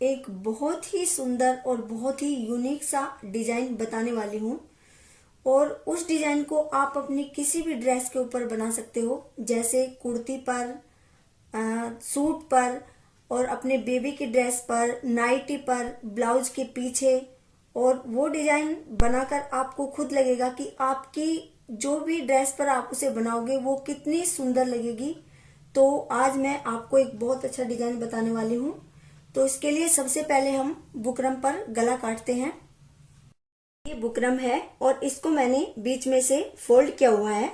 एक बहुत ही सुंदर और बहुत ही यूनिक सा डिजाइन बताने वाली हूँ। और उस डिजाइन को आप अपनी किसी भी ड्रेस के ऊपर बना सकते हो, जैसे कुर्ती पर, सूट पर, और अपने बेबी की ड्रेस पर, नाइटी पर, ब्लाउज के पीछे। और वो डिजाइन बनाकर आपको खुद लगेगा कि आपकी जो भी ड्रेस पर आप उसे बनाओगे वो कितनी सुंदर लगेगी। तो आज मैं आपको एक बहुत अच्छा डिजाइन बताने वाली हूँ। तो इसके लिए सबसे पहले हम बुकरम पर गला काटते हैं। ये बुकरम है और इसको मैंने बीच में से फोल्ड किया हुआ है।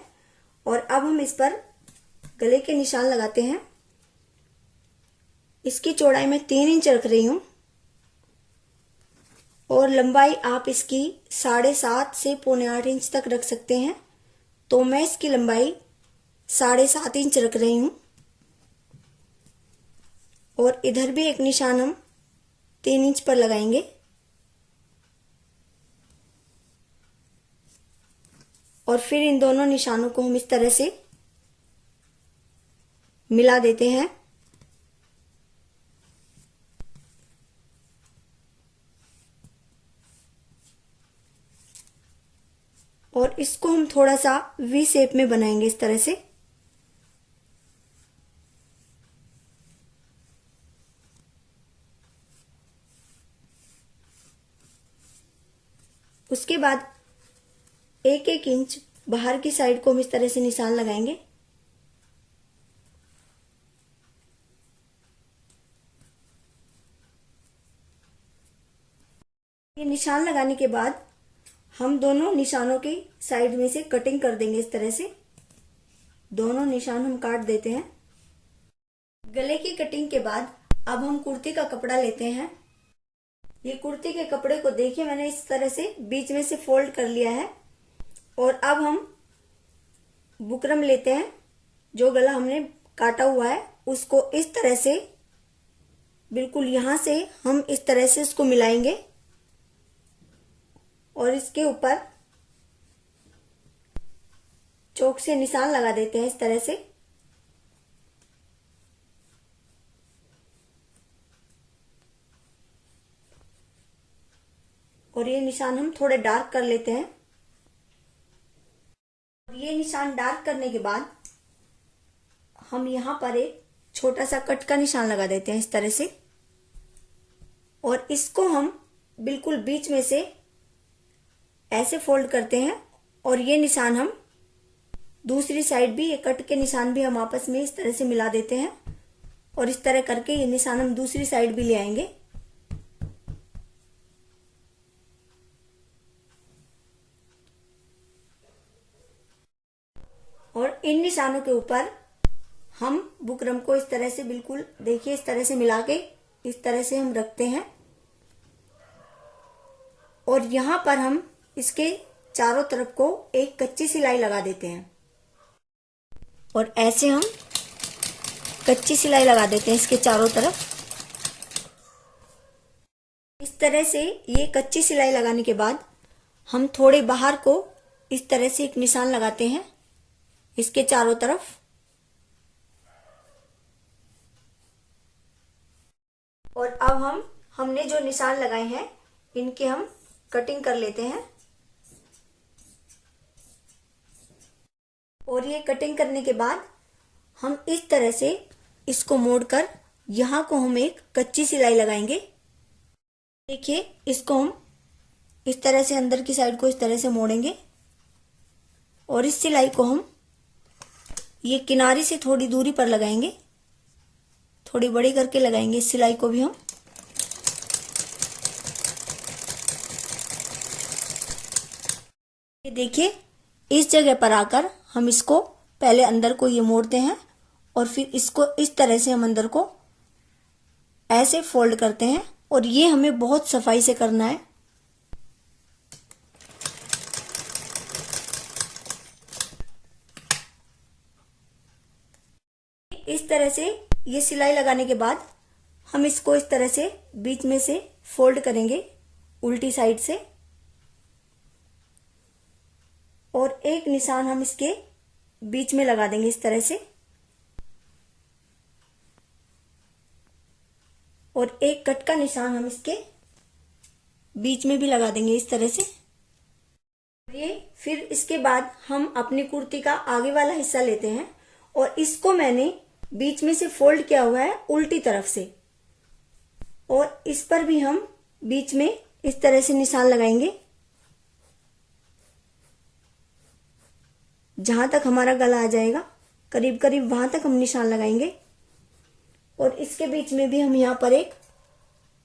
और अब हम इस पर गले के निशान लगाते हैं। इसकी चौड़ाई मैं 3 इंच रख रही हूं और लंबाई आप इसकी 7.5 से 7.25 इंच तक रख सकते हैं। तो मैं इसकी लंबाई 7.5 इंच रख रही हूं। और इधर भी एक निशान हम 3 इंच पर लगाएंगे। और फिर इन दोनों निशानों को हम इस तरह से मिला देते हैं। और इसको हम थोड़ा सा वी शेप में बनाएंगे इस तरह से। उसके बाद 1-1 इंच बाहर की साइड को हम इस तरह से निशान लगाएंगे। ये निशान लगाने के बाद हम दोनों निशानों की साइड में से कटिंग कर देंगे इस तरह से। दोनों निशान हम काट देते हैं। गले की कटिंग के बाद अब हम कुर्ती का कपड़ा लेते हैं। ये कुर्ती के कपड़े को देखिए, मैंने इस तरह से बीच में से फोल्ड कर लिया है। और अब हम बुकरम लेते हैं, जो गला हमने काटा हुआ है उसको इस तरह से, बिल्कुल यहां से हम इस तरह से इसको मिलाएंगे। और इसके ऊपर चौक से निशान लगा देते हैं इस तरह से। और ये निशान हम थोड़े डार्क कर लेते हैं। ये निशान डार्क करने के बाद हम यहां पर एक छोटा सा कट का निशान लगा देते हैं इस तरह से। और इसको हम बिल्कुल बीच में से ऐसे फोल्ड करते हैं। और ये निशान हम दूसरी साइड भी, ये कट के निशान भी हम आपस में इस तरह से मिला देते हैं। और इस तरह करके ये निशान हम दूसरी साइड भी ले आएंगे। और इन निशानों के ऊपर हम बुकरम को इस तरह से, बिल्कुल देखिए इस तरह से मिला के इस तरह से हम रखते हैं। और यहां पर हम इसके चारों तरफ को एक कच्ची सिलाई लगा देते हैं। और ऐसे हम कच्ची सिलाई लगा देते हैं इसके चारों तरफ। इस तरह से ये कच्ची सिलाई लगाने के बाद हम थोड़े बाहर को इस तरह से एक निशान लगाते हैं इसके चारों तरफ। और अब हमने जो निशान लगाए हैं इनके हम कटिंग कर लेते हैं। और ये कटिंग करने के बाद हम इस तरह से इसको मोड़कर यहां को हम एक कच्ची सिलाई लगाएंगे। देखिए, इसको हम इस तरह से अंदर की साइड को इस तरह से मोड़ेंगे। और इस सिलाई को हम ये किनारे से थोड़ी दूरी पर लगाएंगे, थोड़ी बड़ी करके लगाएंगे इस सिलाई को भी हम। ये देखिए, इस जगह पर आकर हम इसको पहले अंदर को ये मोड़ते हैं और फिर इसको इस तरह से हम अंदर को ऐसे फोल्ड करते हैं। और ये हमें बहुत सफाई से करना है। इस तरह से ये सिलाई लगाने के बाद हम इसको इस तरह से बीच में से फोल्ड करेंगे उल्टी साइड से। और एक निशान हम इसके बीच में लगा देंगे इस तरह से। और एक कट का निशान हम इसके बीच में भी लगा देंगे इस तरह से। ये फिर इसके बाद हम अपनी कुर्ती का आगे वाला हिस्सा लेते हैं और इसको मैंने बीच में से फोल्ड किया हुआ है उल्टी तरफ से, और इस पर भी हम बीच में इस तरह से निशान लगाएंगे। जहां तक हमारा गला आ जाएगा करीब करीब वहां तक हम निशान लगाएंगे, और इसके बीच में भी हम यहाँ पर एक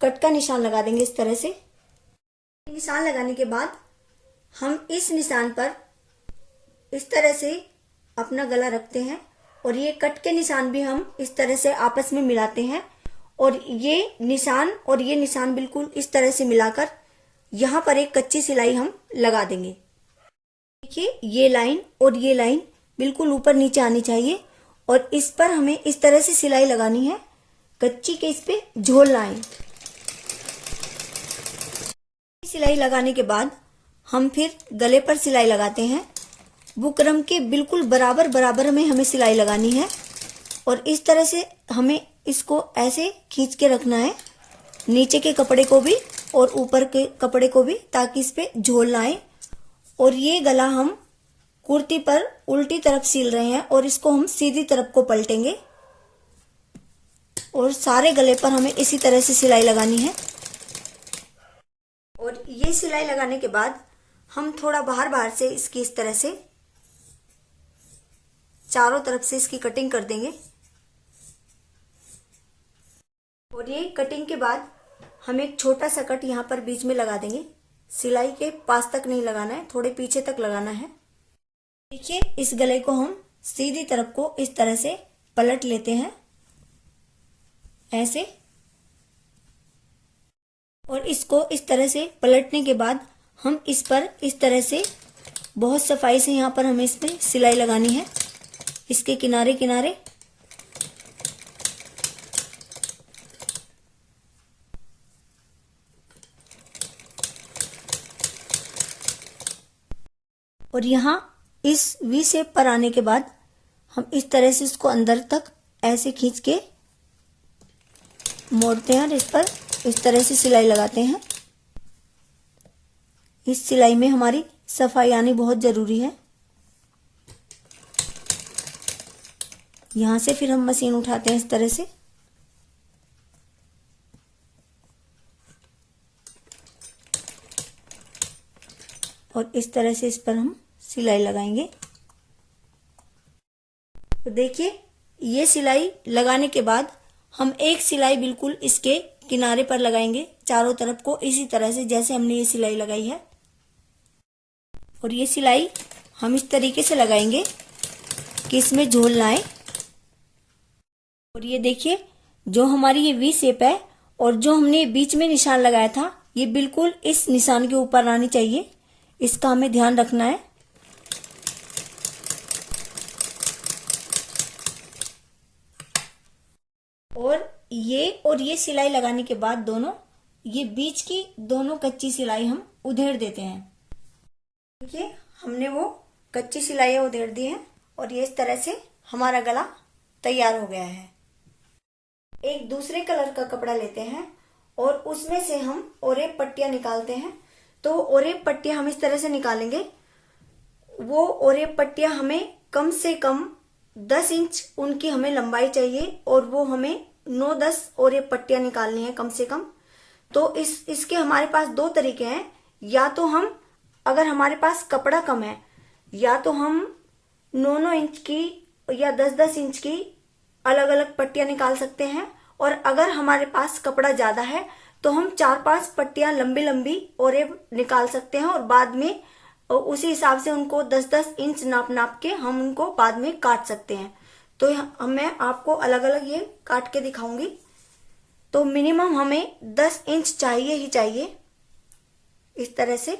कट का निशान लगा देंगे इस तरह से। निशान लगाने के बाद हम इस निशान पर इस तरह से अपना गला रखते हैं, और ये कट के निशान भी हम इस तरह से आपस में मिलाते हैं, और ये निशान बिल्कुल इस तरह से मिलाकर यहाँ पर एक कच्ची सिलाई हम लगा देंगे। देखिए ये लाइन और ये लाइन बिल्कुल ऊपर नीचे आनी चाहिए, और इस पर हमें इस तरह से सिलाई लगानी है, कच्ची के इस पे झोल लाएं। सिलाई लगाने के बाद हम फिर गले पर सिलाई लगाते हैं। बुकरम के बिल्कुल बराबर बराबर में हमें सिलाई लगानी है, और इस तरह से हमें इसको ऐसे खींच के रखना है, नीचे के कपड़े को भी और ऊपर के कपड़े को भी, ताकि इस पे झोल ना आए। और ये गला हम कुर्ती पर उल्टी तरफ सील रहे हैं, और इसको हम सीधी तरफ को पलटेंगे, और सारे गले पर हमें इसी तरह से सिलाई लगानी है। और ये सिलाई लगाने के बाद हम थोड़ा बाहर बाहर से इसकी इस तरह से चारों तरफ से इसकी कटिंग कर देंगे। और ये कटिंग के बाद हम एक छोटा सा कट यहाँ पर बीच में लगा देंगे। सिलाई के पास तक नहीं लगाना है, थोड़े पीछे तक लगाना है। देखिए इस गले को हम सीधी तरफ को इस तरह से पलट लेते हैं ऐसे, और इसको इस तरह से पलटने के बाद हम इस पर इस तरह से बहुत सफाई से यहाँ पर हमें इसमें सिलाई लगानी है, इसके किनारे किनारे। और यहाँ इस वी शेप पर आने के बाद हम इस तरह से इसको अंदर तक ऐसे खींच के मोड़ते हैं, और इस पर इस तरह से सिलाई लगाते हैं। इस सिलाई में हमारी सफाई आनी बहुत जरूरी है। यहां से फिर हम मशीन उठाते हैं इस तरह से, और इस तरह से इस पर हम सिलाई लगाएंगे। तो देखिए ये सिलाई लगाने के बाद हम एक सिलाई बिल्कुल इसके किनारे पर लगाएंगे चारों तरफ को, इसी तरह से जैसे हमने ये सिलाई लगाई है। और ये सिलाई हम इस तरीके से लगाएंगे कि इसमें झोल ना आए। और ये देखिए जो हमारी ये वी शेप है, और जो हमने बीच में निशान लगाया था, ये बिल्कुल इस निशान के ऊपर आनी चाहिए, इसका हमें ध्यान रखना है। और ये सिलाई लगाने के बाद दोनों ये बीच की दोनों कच्ची सिलाई हम उधेड़ देते हैं। देखिए हमने वो कच्ची सिलाई उधेड़ दी है, और ये इस तरह से हमारा गला तैयार हो गया है। एक दूसरे कलर का कपड़ा लेते हैं और उसमें से हम ओरेब पट्टियां निकालते हैं। तो ओरेब पट्टियां हम इस तरह से निकालेंगे। वो ओरेब पट्टियां हमें कम से कम 10 इंच उनकी हमें लंबाई चाहिए, और वो हमें 9-10 ओरेब पट्टियां निकालनी है कम से कम। तो इसके हमारे पास दो तरीके हैं। या तो हम, अगर हमारे पास कपड़ा कम है, या तो हम 9-9 इंच की या 10-10 इंच की अलग अलग पट्टियां निकाल सकते हैं। और अगर हमारे पास कपड़ा ज्यादा है तो हम 4-5 पट्टियां लंबी लंबी ओरेब निकाल सकते हैं, और बाद में उसी हिसाब से उनको 10-10 इंच नाप नाप के हम उनको बाद में काट सकते हैं। तो मैं आपको अलग अलग ये काट के दिखाऊंगी। तो मिनिमम हमें 10 इंच चाहिए ही चाहिए, इस तरह से।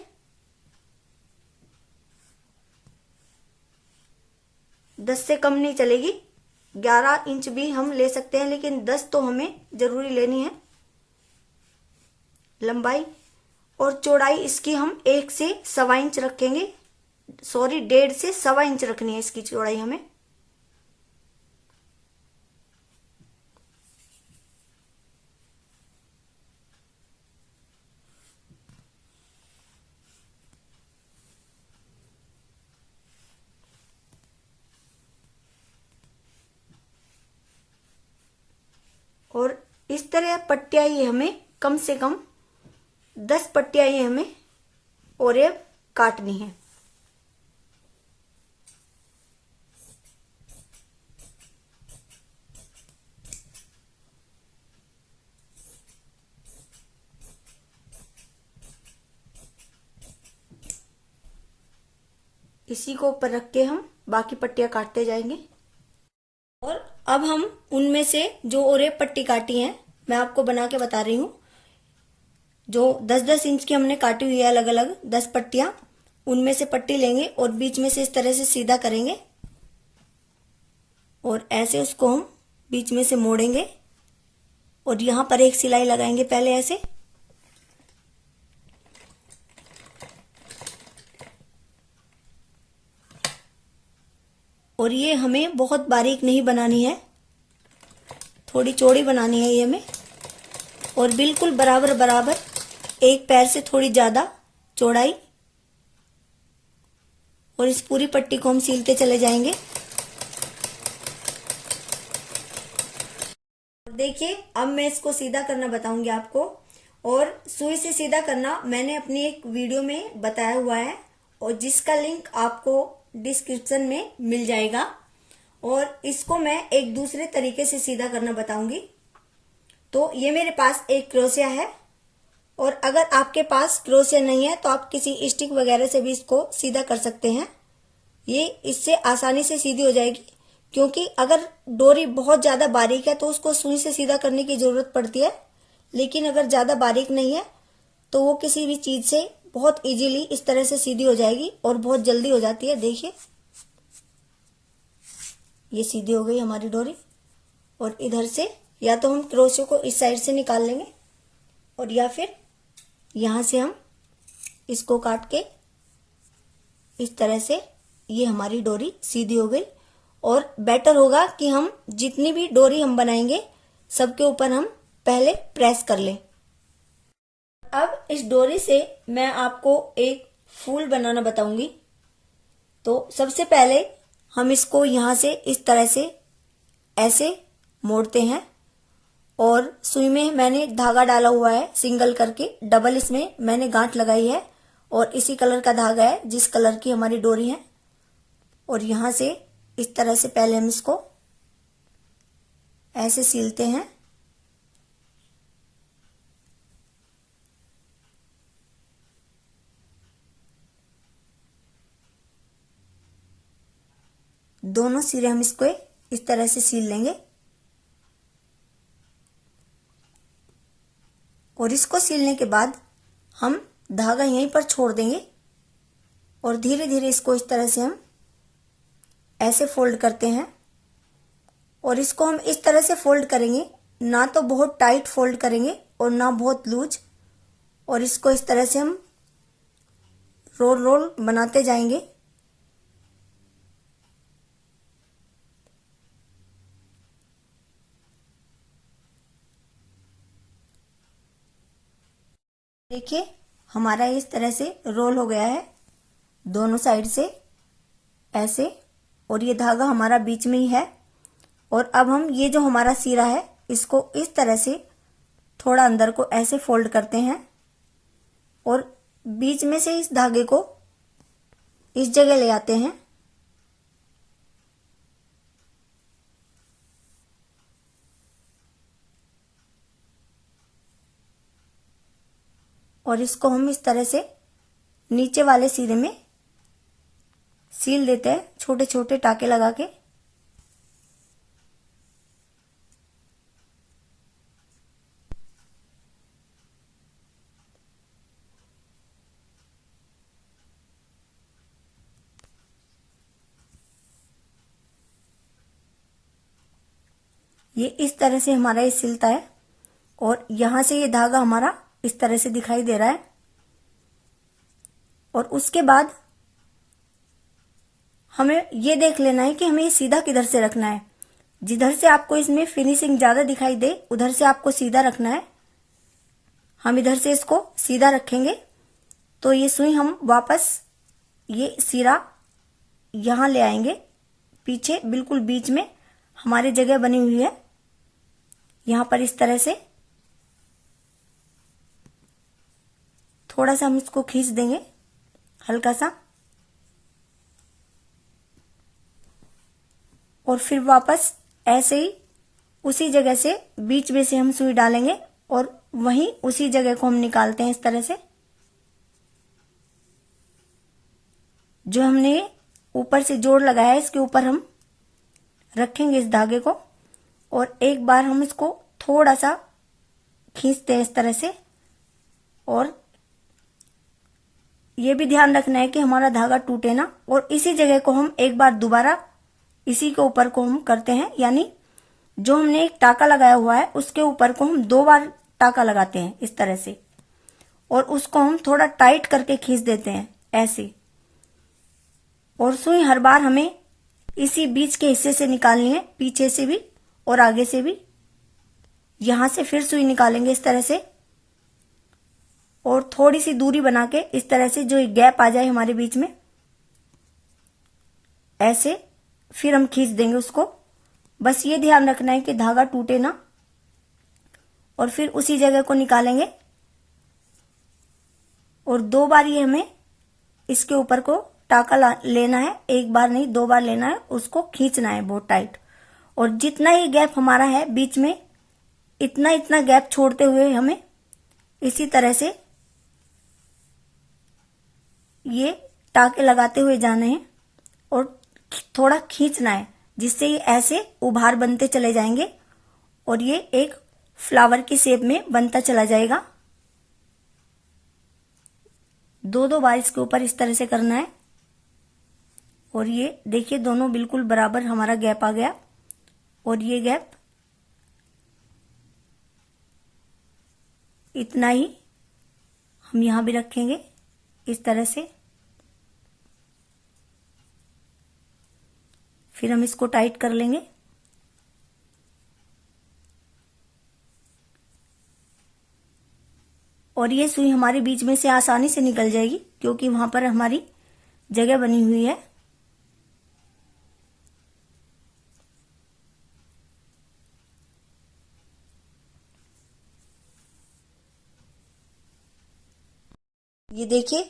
10 से कम नहीं चलेगी, 11 इंच भी हम ले सकते हैं, लेकिन 10 तो हमें जरूरी लेनी है लंबाई। और चौड़ाई इसकी हम 1 से 1.25 इंच रखेंगे, 1.5 से 1.25 इंच रखनी है इसकी चौड़ाई हमें। तरह पट्टियां ये हमें कम से कम 10 पट्टियां ये हमें और ये काटनी है। इसी को ऊपर रख के हम बाकी पट्टियां काटते जाएंगे। और अब हम उनमें से जो और एक पट्टी काटी है मैं आपको बना के बता रही हूँ। जो 10-10 इंच की हमने काटी हुई है अलग अलग 10 पट्टियां, उनमें से पट्टी लेंगे और बीच में से इस तरह से सीधा करेंगे और ऐसे उसको हम बीच में से मोड़ेंगे और यहां पर एक सिलाई लगाएंगे पहले ऐसे। और ये हमें बहुत बारीक नहीं बनानी है, थोड़ी चौड़ी बनानी है ये हमें, और बिल्कुल बराबर बराबर, एक पैर से थोड़ी ज्यादा चौड़ाई। और इस पूरी पट्टी को हम सीलते चले जाएंगे। देखिए अब मैं इसको सीधा करना बताऊंगी आपको। और सुई से सीधा करना मैंने अपनी एक वीडियो में बताया हुआ है और जिसका लिंक आपको डिस्क्रिप्शन में मिल जाएगा। और इसको मैं एक दूसरे तरीके से सीधा करना बताऊंगी। तो ये मेरे पास एक क्रोशिया है और अगर आपके पास क्रोशिया नहीं है तो आप किसी स्टिक वगैरह से भी इसको सीधा कर सकते हैं। ये इससे आसानी से सीधी हो जाएगी, क्योंकि अगर डोरी बहुत ज्यादा बारीक है तो उसको सुई से सीधा करने की जरूरत पड़ती है, लेकिन अगर ज्यादा बारीक नहीं है तो वो किसी भी चीज से बहुत इजीली इस तरह से सीधी हो जाएगी और बहुत जल्दी हो जाती है। देखिए ये सीधी हो गई हमारी डोरी। और इधर से या तो हम क्रोशियो को इस साइड से निकाल लेंगे और या फिर यहां से हम इसको काट के इस तरह से ये हमारी डोरी सीधी हो गई। और बेटर होगा कि हम जितनी भी डोरी हम बनाएंगे सबके ऊपर हम पहले प्रेस कर लें। अब इस डोरी से मैं आपको एक फूल बनाना बताऊंगी। तो सबसे पहले हम इसको यहां से इस तरह से ऐसे मोड़ते हैं और सुई में मैंने धागा डाला हुआ है सिंगल करके, डबल इसमें मैंने गांठ लगाई है और इसी कलर का धागा है जिस कलर की हमारी डोरी है। और यहां से इस तरह से पहले हम इसको ऐसे सीलते हैं। दोनों सिरे हम इसको इस तरह से सील लेंगे और इसको सीलने के बाद हम धागा यहीं पर छोड़ देंगे और धीरे धीरे इसको इस तरह से हम ऐसे फोल्ड करते हैं। और इसको हम इस तरह से फोल्ड करेंगे, ना तो बहुत टाइट फोल्ड करेंगे और ना बहुत लूज। और इसको इस तरह से हम रोल रोल बनाते जाएंगे। देखिए हमारा इस तरह से रोल हो गया है दोनों साइड से ऐसे, और ये धागा हमारा बीच में ही है। और अब हम ये जो हमारा सिरा है इसको इस तरह से थोड़ा अंदर को ऐसे फोल्ड करते हैं और बीच में से इस धागे को इस जगह ले आते हैं। और इसको हम इस तरह से नीचे वाले सिरे में सील देते हैं छोटे छोटे टाके लगा के। ये इस तरह से हमारा ये सिलता है और यहां से ये धागा हमारा इस तरह से दिखाई दे रहा है। और उसके बाद हमें ये देख लेना है कि हमें ये सीधा किधर से रखना है। जिधर से आपको इसमें फिनिशिंग ज्यादा दिखाई दे उधर से आपको सीधा रखना है। हम इधर से इसको सीधा रखेंगे तो ये सुई हम वापस ये सिरा यहां ले आएंगे, पीछे बिल्कुल बीच में हमारी जगह बनी हुई है, यहां पर इस तरह से थोड़ा सा हम इसको खींच देंगे हल्का सा, और फिर वापस ऐसे ही उसी जगह से बीच में से हम सुई डालेंगे और वहीं उसी जगह को हम निकालते हैं इस तरह से। जो हमने ऊपर से जोड़ लगाया है इसके ऊपर हम रखेंगे इस धागे को, और एक बार हम इसको थोड़ा सा खींचते हैं इस तरह से। और ये भी ध्यान रखना है कि हमारा धागा टूटे ना, और इसी जगह को हम एक बार दोबारा इसी के ऊपर को हम करते हैं, यानी जो हमने एक टाका लगाया हुआ है उसके ऊपर को हम 2 बार टाका लगाते हैं इस तरह से, और उसको हम थोड़ा टाइट करके खींच देते हैं ऐसे। और सुई हर बार हमें इसी बीच के हिस्से से निकालनी है, पीछे से भी और आगे से भी। यहां से फिर सुई निकालेंगे इस तरह से, और थोड़ी सी दूरी बना के इस तरह से जो एक गैप आ जाए हमारे बीच में, ऐसे फिर हम खींच देंगे उसको। बस ये ध्यान रखना है कि धागा टूटे ना, और फिर उसी जगह को निकालेंगे, और 2 बार ये हमें इसके ऊपर को टाका लेना है, 1 बार नहीं 2 बार लेना है, उसको खींचना है बहुत टाइट। और जितना ही गैप हमारा है बीच में, इतना इतना गैप छोड़ते हुए हमें इसी तरह से ये टाके लगाते हुए जाने हैं और थोड़ा खींचना है, जिससे ये ऐसे उभार बनते चले जाएंगे और ये एक फ्लावर की शेप में बनता चला जाएगा। 2-2 बार इसके ऊपर इस तरह से करना है। और ये देखिए दोनों बिल्कुल बराबर हमारा गैप आ गया, और ये गैप इतना ही हम यहां भी रखेंगे इस तरह से। फिर हम इसको टाइट कर लेंगे। और ये सुई हमारे बीच में से आसानी से निकल जाएगी, क्योंकि वहां पर हमारी जगह बनी हुई है। ये देखिए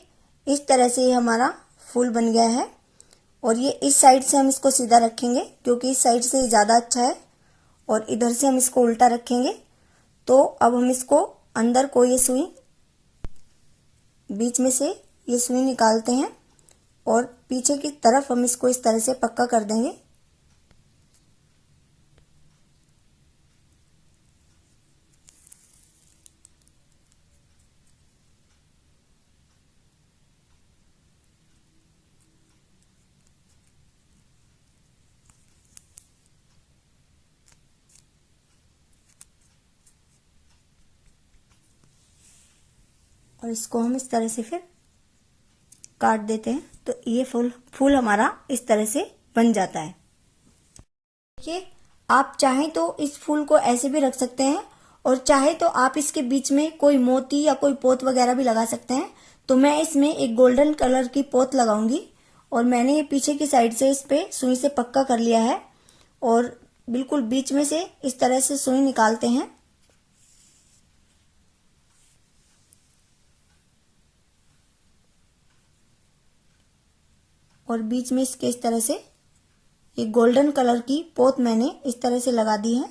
इस तरह से ये हमारा फूल बन गया है। और ये इस साइड से हम इसको सीधा रखेंगे, क्योंकि इस साइड से ज्यादा अच्छा है, और इधर से हम इसको उल्टा रखेंगे। तो अब हम इसको अंदर को ये सुई बीच में से ये सुई निकालते हैं, और पीछे की तरफ हम इसको इस तरह से पक्का कर देंगे। और इसको हम इस तरह से फिर काट देते हैं, तो ये फूल हमारा इस तरह से बन जाता है। देखिए आप चाहें तो इस फूल को ऐसे भी रख सकते हैं, और चाहे तो आप इसके बीच में कोई मोती या कोई पोत वगैरह भी लगा सकते हैं। तो मैं इसमें एक गोल्डन कलर की पोत लगाऊंगी, और मैंने ये पीछे की साइड से इस पे सुई से पक्का कर लिया है, और बिल्कुल बीच में से इस तरह से सुई निकालते हैं। और बीच में इसके इस तरह से ये गोल्डन कलर की पोत मैंने इस तरह से लगा दी है।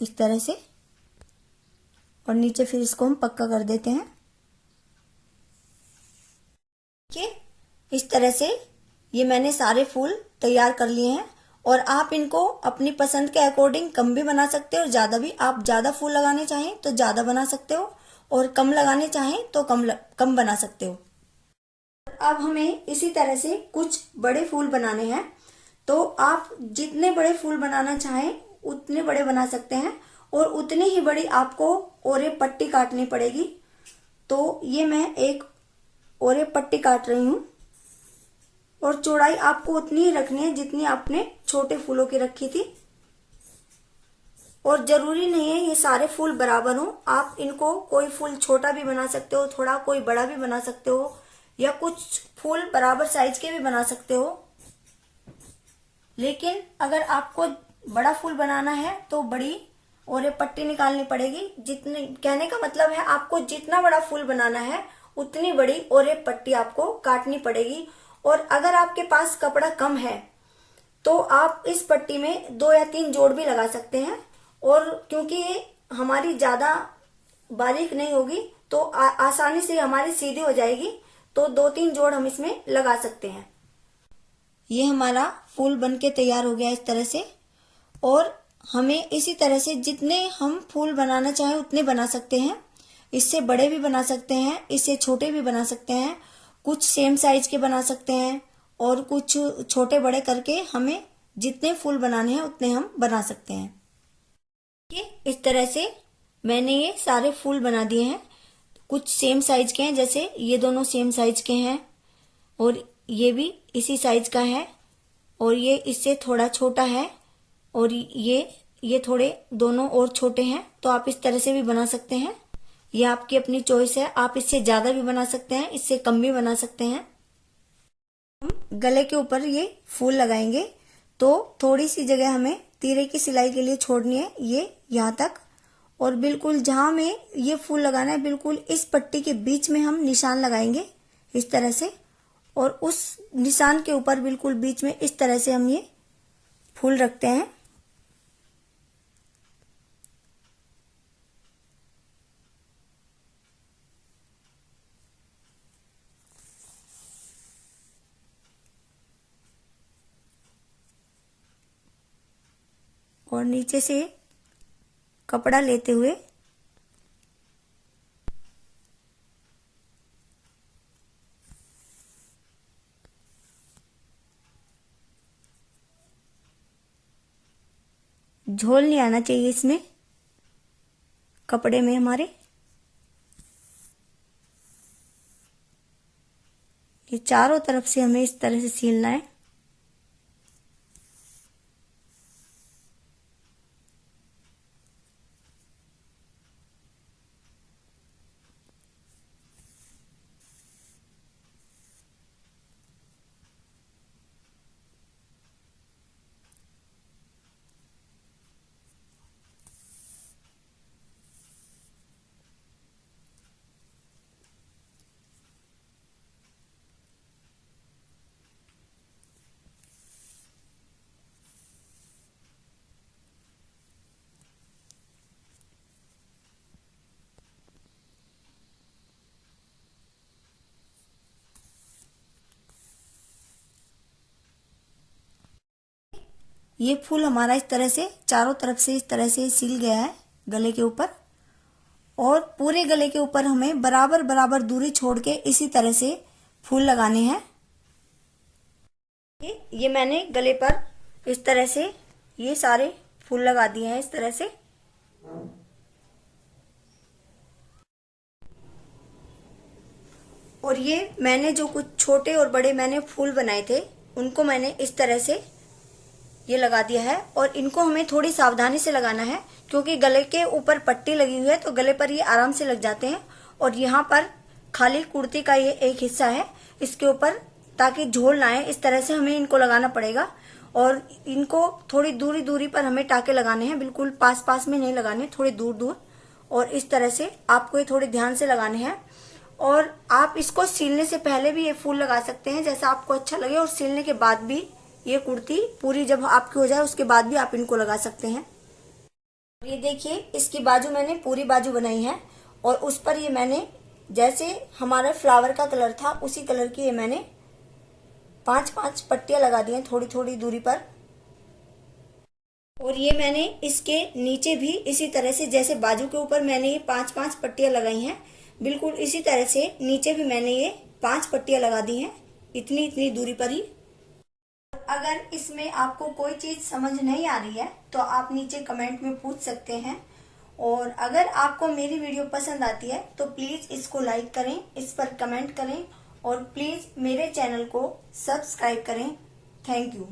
इस तरह से, और नीचे फिर इसको हम पक्का कर देते हैं। देखिए इस तरह से ये मैंने सारे फूल तैयार कर लिए हैं, और आप इनको अपनी पसंद के अकॉर्डिंग कम भी बना सकते हो और ज्यादा भी। आप ज्यादा फूल लगाने चाहें तो ज्यादा बना सकते हो, और कम लगाने चाहें तो कम बना सकते हो। अब हमें इसी तरह से कुछ बड़े फूल बनाने हैं, तो आप जितने बड़े फूल बनाना चाहें उतने बड़े बना सकते हैं, और उतनी ही बड़ी आपको ओरे पट्टी काटनी पड़ेगी। तो ये मैं एक ओरे पट्टी काट रही हूं, और चौड़ाई आपको उतनी ही रखनी है जितनी आपने छोटे फूलों की रखी थी। और जरूरी नहीं है ये सारे फूल बराबर हो, आप इनको कोई फूल छोटा भी बना सकते हो, थोड़ा कोई बड़ा भी बना सकते हो, या कुछ फूल बराबर साइज के भी बना सकते हो। लेकिन अगर आपको बड़ा फूल बनाना है तो बड़ी और ये पट्टी निकालनी पड़ेगी। जितने, कहने का मतलब है आपको जितना बड़ा फूल बनाना है उतनी बड़ी और ये पट्टी आपको काटनी पड़ेगी। और अगर आपके पास कपड़ा कम है तो आप इस पट्टी में 2 या 3 जोड़ भी लगा सकते हैं। और क्योंकि ये हमारी ज्यादा बारीक नहीं होगी तो आसानी से हमारी सीधी हो जाएगी, तो 2-3 जोड़ हम इसमें लगा सकते हैं। ये हमारा फूल बनके तैयार हो गया इस तरह से। और हमें इसी तरह से जितने हम फूल बनाना चाहें उतने बना सकते हैं। इससे बड़े भी बना सकते हैं, इससे छोटे भी बना सकते हैं, कुछ सेम साइज के बना सकते हैं और कुछ छोटे बड़े करके हमें जितने फूल बनाने हैं उतने हम बना सकते हैं। ये इस तरह से मैंने ये सारे फूल बना दिए हैं। कुछ सेम साइज के हैं, जैसे ये दोनों सेम साइज के हैं और ये भी इसी साइज का है और ये इससे थोड़ा छोटा है और ये थोड़े दोनों और छोटे हैं। तो आप इस तरह से भी बना सकते हैं, ये आपकी अपनी चॉइस है। आप इससे ज्यादा भी बना सकते हैं, इससे कम भी बना सकते हैं। हम गले के ऊपर ये फूल लगाएंगे तो थोड़ी सी जगह हमें तीरे की सिलाई के लिए छोड़नी है, ये यहाँ तक। और बिल्कुल जहां हमें ये फूल लगाना है बिल्कुल इस पट्टी के बीच में हम निशान लगाएंगे इस तरह से। और उस निशान के ऊपर बिल्कुल बीच में इस तरह से हम ये फूल रखते हैं। और नीचे से कपड़ा लेते हुए झोल नहीं आना चाहिए इसमें, कपड़े में हमारे। ये चारों तरफ से हमें इस तरह से सीलना है। ये फूल हमारा इस तरह से चारों तरफ से इस तरह से सिल गया है गले के ऊपर। और पूरे गले के ऊपर हमें बराबर बराबर दूरी छोड़ के इसी तरह से फूल लगाने हैं। ये मैंने गले पर इस तरह से ये सारे फूल लगा दिए हैं इस तरह से। और ये मैंने जो कुछ छोटे और बड़े मैंने फूल बनाए थे उनको मैंने इस तरह से ये लगा दिया है। और इनको हमें थोड़ी सावधानी से लगाना है क्योंकि गले के ऊपर पट्टी लगी हुई है तो गले पर ये आराम से लग जाते हैं। और यहाँ पर खाली कुर्ती का ये एक हिस्सा है इसके ऊपर, ताकि झोल ना आए इस तरह से हमें इनको लगाना पड़ेगा। और इनको थोड़ी दूरी दूरी पर हमें टाके लगाने हैं, बिल्कुल पास पास में नहीं लगाने, थोड़ी दूर दूर। और इस तरह से आपको ये थोड़े ध्यान से लगाने हैं। और आप इसको सिलने से पहले भी ये फूल लगा सकते हैं जैसा आपको अच्छा लगे, और सिलने के बाद भी ये कुर्ती पूरी जब आपकी हो जाए उसके बाद भी आप इनको लगा सकते हैं। ये देखिए इसकी बाजू मैंने पूरी बाजू बनाई है और उस पर ये मैंने जैसे हमारा फ्लावर का कलर था उसी कलर की ये मैंने 5-5 पट्टियां लगा दी हैं थोड़ी थोड़ी दूरी पर। और ये मैंने इसके नीचे भी इसी तरह से जैसे बाजू के ऊपर मैंने ये 5-5 पट्टियां लगाई हैं, बिल्कुल इसी तरह से नीचे भी मैंने ये 5 पट्टियां लगा दी हैं इतनी इतनी दूरी पर ही। अगर इसमें आपको कोई चीज समझ नहीं आ रही है तो आप नीचे कमेंट में पूछ सकते हैं। और अगर आपको मेरी वीडियो पसंद आती है तो प्लीज इसको लाइक करें, इस पर कमेंट करें और प्लीज मेरे चैनल को सब्सक्राइब करें। Thank you.